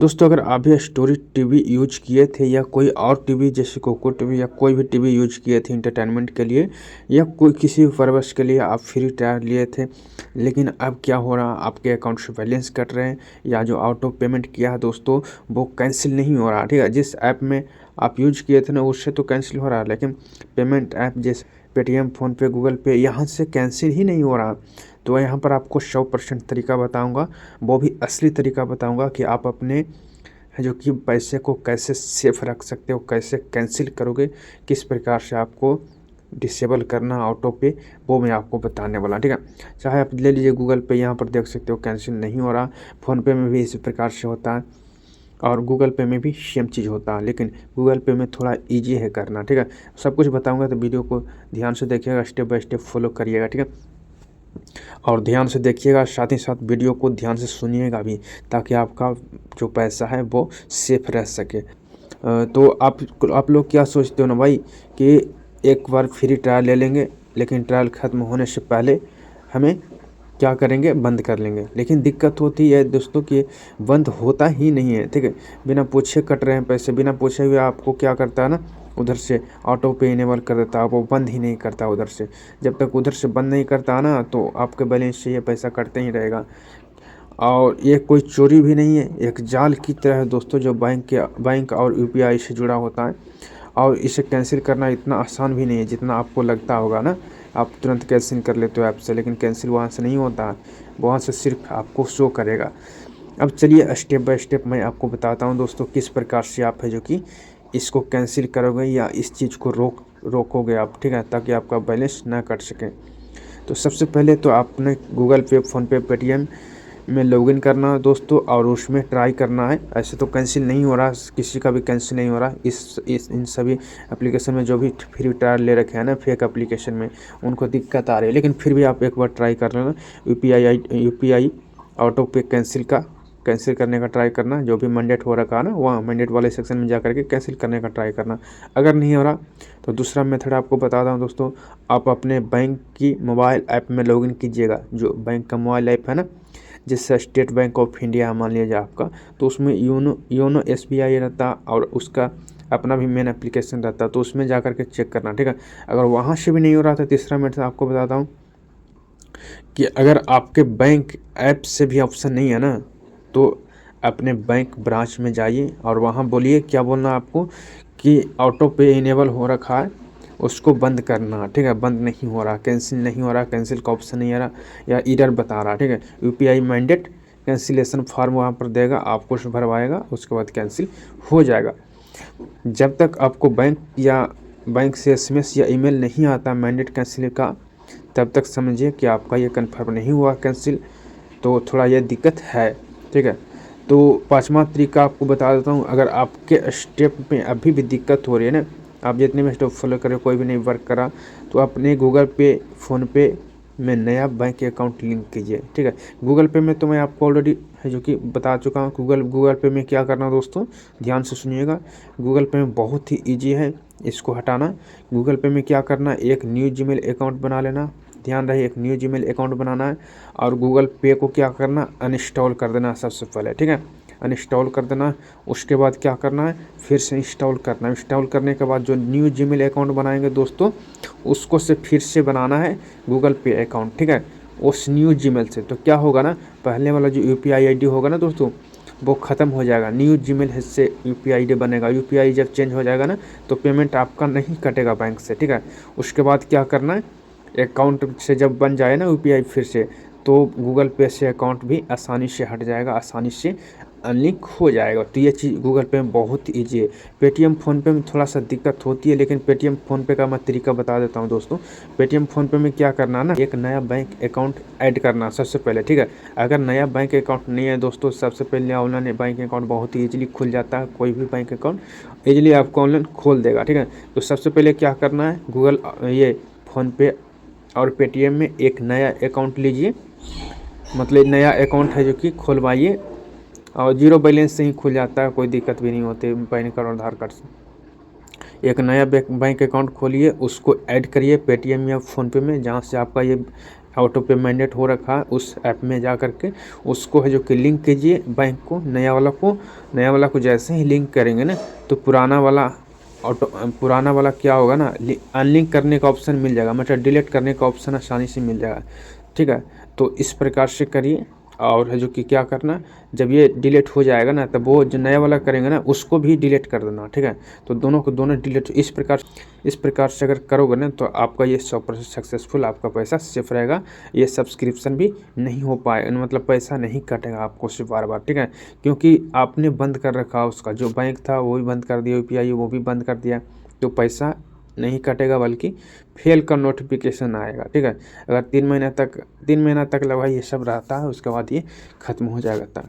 दोस्तों अगर आप भी स्टोरी टीवी यूज किए थे या कोई और टीवी जैसे कोको टीवी या कोई भी टीवी यूज किए थे इंटरटेनमेंट के लिए या कोई किसी पर्पस के लिए आप फ्री ट्रायल लिए थे, लेकिन अब क्या हो रहा, आपके अकाउंट से बैलेंस कट रहे हैं या जो ऑटो पेमेंट किया है दोस्तों वो कैंसिल नहीं हो रहा। ठीक है, जिस ऐप में आप यूज किए थे ना उससे तो कैंसिल हो रहा है, लेकिन पेमेंट ऐप जैसे पेटीएम, फ़ोनपे, गूगल पे यहाँ से कैंसिल ही नहीं हो रहा। तो यहाँ पर आपको 100% तरीका बताऊंगा, वो भी असली तरीका बताऊंगा कि आप अपने है जो कि पैसे को कैसे सेफ रख सकते हो, कैसे कैंसिल करोगे, किस प्रकार से आपको डिसेबल करना ऑटो पे, वो मैं आपको बताने वाला। ठीक है, चाहे आप ले लीजिए गूगल पे, यहाँ पर देख सकते हो कैंसिल नहीं हो रहा। फ़ोनपे में भी इसी प्रकार से होता है और गूगल पे में भी सेम चीज़ होता है, लेकिन गूगल पे में थोड़ा इजी है करना। ठीक है, सब कुछ बताऊंगा तो वीडियो को ध्यान से देखिएगा, स्टेप बाय स्टेप फॉलो करिएगा। ठीक है, और ध्यान से देखिएगा, साथ ही साथ वीडियो को ध्यान से सुनिएगा भी, ताकि आपका जो पैसा है वो सेफ रह सके। तो आप लोग क्या सोचते हो ना भाई कि एक बार फ्री ट्रायल ले लेंगे, लेकिन ट्रायल ख़त्म होने से पहले हमें क्या करेंगे, बंद कर लेंगे। लेकिन दिक्कत होती है दोस्तों कि बंद होता ही नहीं है। ठीक है, बिना पूछे कट रहे हैं पैसे, बिना पूछे हुए आपको क्या करता है ना, उधर से ऑटो पे इनेबल कर देता है, वो बंद ही नहीं करता उधर से। जब तक उधर से बंद नहीं करता ना तो आपके बैलेंस से ये पैसा कटते ही रहेगा। और ये कोई चोरी भी नहीं है, एक जाल की तरह है दोस्तों, जो बैंक और यूपीआई से जुड़ा होता है। और इसे कैंसिल करना इतना आसान भी नहीं है जितना आपको लगता होगा ना। आप तुरंत कैंसिल कर लेते हो ऐप से, लेकिन कैंसिल वहाँ से नहीं होता है, वहाँ से सिर्फ आपको शो करेगा। अब चलिए स्टेप बाय स्टेप मैं आपको बताता हूँ दोस्तों, किस प्रकार से आप है जो कि इसको कैंसिल करोगे या इस चीज़ को रोकोगे आप। ठीक है, ताकि आपका बैलेंस ना कट सके। तो सबसे पहले तो आपने गूगल पे, फ़ोनपे, पेटीएम में लॉगिन करना है दोस्तों, और उसमें ट्राई करना है। ऐसे तो कैंसिल नहीं हो रहा, किसी का भी कैंसिल नहीं हो रहा। इन सभी एप्लीकेशन में जो भी फ्री ट्रायल ले रखे हैं ना फेक एप्लीकेशन में, उनको दिक्कत आ रही है, लेकिन फिर भी आप एक बार ट्राई कर लेना। यूपीआई ऑटो पे कैंसिल करने का ट्राई करना। जो भी मैंडेट हो रखा है ना, वहाँ मैंडेट वाले सेक्शन में जा करके कैंसिल करने का ट्राई करना। अगर नहीं हो रहा तो दूसरा मेथड आपको बताता हूँ दोस्तों, आप अपने बैंक की मोबाइल ऐप में लॉगिन कीजिएगा। जो बैंक का मोबाइल ऐप है ना, जैसे स्टेट बैंक ऑफ इंडिया मान लीजिए आपका, तो उसमें योनो एसबीआई रहता और उसका अपना भी मेन एप्लीकेशन रहता, तो उसमें जा कर के चेक करना। ठीक है, अगर वहाँ से भी नहीं हो रहा था, तीसरा मेथड आपको बताता हूँ कि अगर आपके बैंक ऐप से भी ऑप्शन नहीं है ना, तो अपने बैंक ब्रांच में जाइए और वहाँ बोलिए, क्या बोलना आपको कि ऑटो पे इनेबल हो रखा है, उसको बंद करना। ठीक है, बंद नहीं हो रहा, कैंसिल नहीं हो रहा, कैंसिल का ऑप्शन नहीं आ रहा या एरर बता रहा। ठीक है, यूपीआई मैंडेट कैंसिलेशन फॉर्म वहाँ पर देगा, आपको भरवाएगा, उसके बाद कैंसिल हो जाएगा। जब तक आपको बैंक से एसएमएस या ईमेल नहीं आता मैंडेट कैंसिल का, तब तक समझिए कि आपका ये कन्फर्म नहीं हुआ कैंसिल, तो थोड़ा ये दिक्कत है। ठीक है, तो पाँचवा तरीका आपको बता देता हूँ। अगर आपके स्टेप में अभी भी दिक्कत हो रही है ना, आप जितने भी स्टेप फॉलो करें कोई भी नहीं वर्क करा, तो अपने गूगल पे, फ़ोनपे में नया बैंक अकाउंट लिंक कीजिए। ठीक है, गूगल पे में तो मैं आपको ऑलरेडी है जो कि बता चुका हूँ। गूगल पे में क्या करना दोस्तों, ध्यान से सुनिएगा। गूगल पे में बहुत ही ईजी है इसको हटाना। गूगल पे में क्या करना, एक न्यू जीमेल अकाउंट बना लेना। ध्यान रहे, एक न्यू जीमेल अकाउंट बनाना है और गूगल पे को क्या करना, अनइंस्टॉल कर देना सबसे पहले। ठीक है, अनइंस्टॉल कर देना। उसके बाद क्या करना है, फिर से इंस्टॉल करना है। इंस्टॉल करने के बाद जो न्यू जीमेल अकाउंट बनाएंगे दोस्तों, उसको से फिर से बनाना है गूगल पे अकाउंट। ठीक है, उस न्यू जीमेल से। तो क्या होगा ना, पहले वाला जो यूपीआई आईडी होगा ना दोस्तों, वो ख़त्म हो जाएगा। न्यू जीमेल से यूपीआई आईडी बनेगा। यूपीआई जब चेंज हो जाएगा ना, तो पेमेंट आपका नहीं कटेगा बैंक से। ठीक है, उसके बाद क्या करना है, अकाउंट से जब बन जाए ना यूपीआई फिर से, तो गूगल पे से अकाउंट भी आसानी से हट जाएगा, आसानी से अनलिंक हो जाएगा। तो ये चीज़ गूगल पे में बहुत ईजी है। पेटीएम, फ़ोनपे में थोड़ा सा दिक्कत होती है, लेकिन पेटीएम, फ़ोनपे का मैं तरीका बता देता हूँ दोस्तों। पेटीएम, फ़ोनपे में क्या करना है ना, एक नया बैंक अकाउंट ऐड करना सबसे पहले। ठीक है, अगर नया बैंक अकाउंट नहीं है दोस्तों, सबसे पहले ऑनलाइन बैंक अकाउंट बहुत ही ईजिली खुल जाता है। कोई भी बैंक अकाउंट ईजिली आपको ऑनलाइन खोल देगा। ठीक है, तो सबसे पहले क्या करना है, ये फ़ोनपे और पेटीएम में एक नया अकाउंट लीजिए, मतलब नया अकाउंट है जो कि खुलवाइए, और जीरो बैलेंस से ही खुल जाता है, कोई दिक्कत भी नहीं होती पैन कार्ड और आधार कार्ड से। एक नया बैंक अकाउंट खोलिए, उसको ऐड करिए पेटीएम या फ़ोनपे में, जहाँ से आपका ये ऑटो पे मैंडेट हो रखा है उस ऐप में जा करके उसको है जो कि लिंक कीजिए बैंक को, नया वाला को जैसे ही लिंक करेंगे ना तो पुराना वाला क्या होगा ना, अनलिंक करने का ऑप्शन मिल जाएगा, मतलब डिलीट करने का ऑप्शन आसानी से मिल जाएगा। ठीक है, तो इस प्रकार से करिए। और है जो कि क्या करना, जब ये डिलीट हो जाएगा ना तब वो जो नया वाला करेंगे ना उसको भी डिलीट कर देना। ठीक है, तो दोनों को दोनों डिलीट इस प्रकार से अगर करोगे ना तो आपका ये 100% सक्सेसफुल, आपका पैसा सेफ रहेगा। ये सब्सक्रिप्शन भी नहीं हो पाए, मतलब पैसा नहीं कटेगा आपको से बार बार। ठीक है, क्योंकि आपने बंद कर रखा, उसका जो बैंक था वो भी बंद कर दिया, यूपीआई वो भी बंद कर दिया, तो पैसा नहीं कटेगा बल्कि फेल का नोटिफिकेशन आएगा। ठीक है, अगर 3 महीना तक लगा ये सब रहता है, उसके बाद ये ख़त्म हो जाएगा।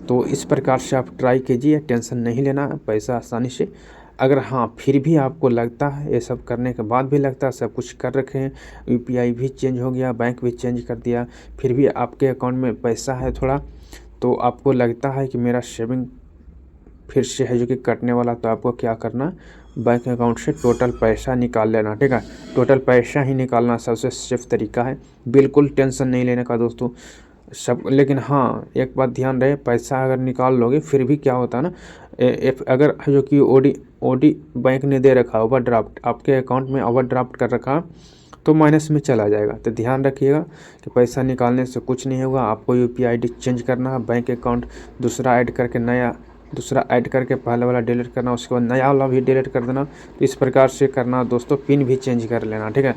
तो इस प्रकार से आप ट्राई कीजिए, टेंशन नहीं लेना, पैसा आसानी से। अगर हाँ फिर भी आपको लगता है, ये सब करने के बाद भी लगता है, सब कुछ कर रखे हैं, यूपीआई भी चेंज हो गया, बैंक भी चेंज कर दिया, फिर भी आपके अकाउंट में पैसा है थोड़ा, तो आपको लगता है कि मेरा सेविंग फिर से है जो कि कटने वाला, तो आपको क्या करना, बैंक अकाउंट से टोटल पैसा निकाल लेना। ठीक है, टोटल पैसा ही निकालना सबसे सेफ तरीका है, बिल्कुल टेंशन नहीं लेने का दोस्तों सब। लेकिन हाँ एक बात ध्यान रहे, पैसा अगर निकाल लोगे फिर भी क्या होता है ना, अगर जो कि ओडी बैंक ने दे रखा ओवरड्राफ्ट, आपके अकाउंट में ओवरड्राफ्ट कर रखा तो माइनस में चला जाएगा। तो ध्यान रखिएगा कि पैसा निकालने से कुछ नहीं होगा, आपको यूपीआई आईडी चेंज करना है, बैंक अकाउंट दूसरा ऐड करके पहले वाला डिलीट करना, उसके बाद नया वाला भी डिलीट कर देना। तो इस प्रकार से करना दोस्तों, पिन भी चेंज कर लेना। ठीक है।